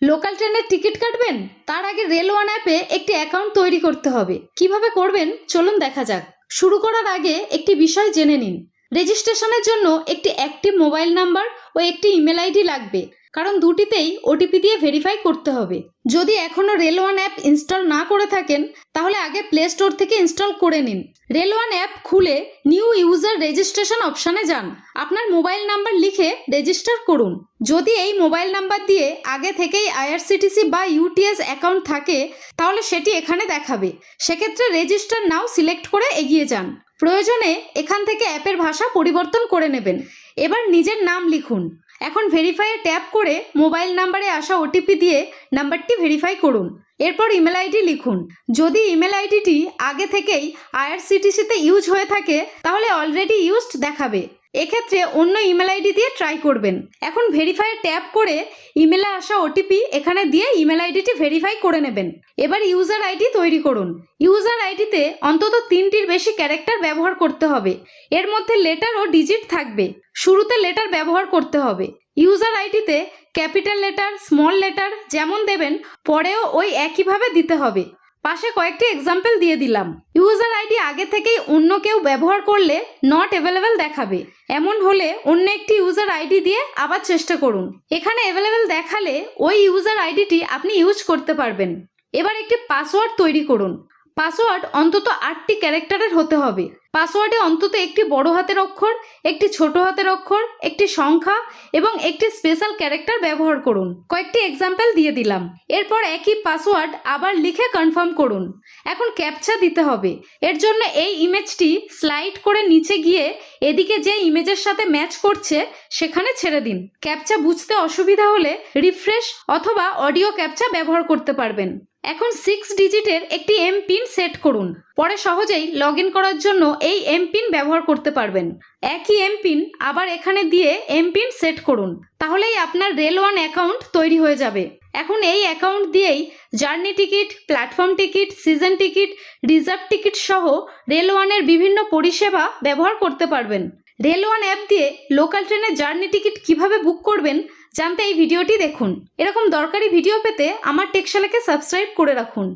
Local ট্রেনের ticket কাটবেন? তার আগে রেল ওয়ান অ্যাপে একটি অ্যাকাউন্ট তৈরি করতে হবে। কিভাবে করবেন চলুন দেখা যাক। শুরু করার আগে একটি বিষয় জেনে নিন। রেজিস্ট্রেশনের জন্য একটি অ্যাক্টিভ মোবাইল নাম্বার ও একটি ইমেল আইডি লাগবে, কারণ দুটিতেই ওটিপি দিয়ে ভেরিফাই করতে হবে। যদি এখনো রেল ওয়ান অ্যাপ ইনস্টল না করে থাকেন তাহলে আগে প্লে স্টোর থেকে ইনস্টল করে নিন। রেল ওয়ান অ্যাপ খুলে নিউ ইউজার রেজিস্ট্রেশন অপশানে যান। আপনার মোবাইল নাম্বার লিখে রেজিস্টার করুন। যদি এই মোবাইল নাম্বার দিয়ে আগে থেকেই আইআরসিটিসি বা ইউটিএস অ্যাকাউন্ট থাকে তাহলে সেটি এখানে দেখাবে। সেক্ষেত্রে রেজিস্টার নাও সিলেক্ট করে এগিয়ে যান। প্রয়োজনে এখান থেকে অ্যাপের ভাষা পরিবর্তন করে নেবেন। এবার নিজের নাম লিখুন। এখন ভেরিফাইয়ে ট্যাপ করে মোবাইল নাম্বারে আসা ওটিপি দিয়ে নাম্বারটি ভেরিফাই করুন। এরপর ইমেল আইডি লিখুন। যদি ইমেল আইডিটি আগে থেকেই আইআরসিটিসিতে ইউজ হয়ে থাকে তাহলে অলরেডি ইউজড দেখাবে। এক্ষেত্রে অন্য ইমেল আইডি দিয়ে ট্রাই করবেন। এখন ভেরিফাইয়ে ট্যাপ করে ইমেলে আসা ওটিপি এখানে দিয়ে ইমেল আইডিটি ভেরিফাই করে নেবেন। এবার ইউজার আইডি তৈরি করুন। ইউজার আইডিতে অন্তত 3টির বেশি ক্যারেক্টার ব্যবহার করতে হবে। এর মধ্যে লেটার ও ডিজিট থাকবে। শুরুতে লেটার ব্যবহার করতে হবে। ইউজার আইডিতে ক্যাপিটাল লেটার, স্মল লেটার যেমন দেবেন পরেও ওই একইভাবে দিতে হবে। পাশে কয়েকটি এক্সাম্পল দিয়ে দিলাম। ইউজার আইডি আগে থেকেই অন্য কেউ ব্যবহার করলে নট অ্যাভেলেবেল দেখাবে। এমন হলে অন্য একটি ইউজার আইডি দিয়ে আবার চেষ্টা করুন। এখানে অ্যাভেলেবেল দেখালে ওই ইউজার আইডিটি আপনি ইউজ করতে পারবেন। এবার একটি পাসওয়ার্ড তৈরি করুন। পাসওয়ার্ড অন্তত 8টি ক্যারেক্টারের হতে হবে। পাসওয়ার্ডে অন্তত একটি বড় হাতের অক্ষর, একটি ছোট হাতের অক্ষর, একটি সংখ্যা এবং একটি স্পেশাল ক্যারেক্টার ব্যবহার করুন। কয়েকটি এক্সাম্পল দিয়ে দিলাম। এরপর একই পাসওয়ার্ড আবার লিখে কনফার্ম করুন। এখন ক্যাপচা দিতে হবে। এর জন্য এই ইমেজটি স্লাইড করে নিচে গিয়ে এদিকে যে ইমেজের সাথে ম্যাচ করছে সেখানে ছেড়ে দিন। ক্যাপচা বুঝতে অসুবিধা হলে রিফ্রেশ অথবা অডিও ক্যাপচা ব্যবহার করতে পারবেন। এখন 6 ডিজিটের একটি এমপিন সেট করুন। পরে সহজেই লগ ইন করার জন্য এই এমপিন ব্যবহার করতে পারবেন। একই এমপিন আবার এখানে দিয়ে এমপিন সেট করুন। তাহলেই আপনার রেল ওয়ান অ্যাকাউন্ট তৈরি হয়ে যাবে। এখন এই অ্যাকাউন্ট দিয়েই journey ticket, platform ticket, season ticket, reserve ticket সহ রেল ওয়ানের বিভিন্ন পরিষেবা ব্যবহার করতে পারবেন। রেল ওয়ান অ্যাপ দিয়ে লোকাল ট্রেনের জার্নি টিকিট কিভাবে বুক করবেন জানতে এই ভিডিওটি দেখুন। এরকম দরকারি ভিডিও পেতে আমার টেকশালাকে সাবস্ক্রাইব করে রাখুন।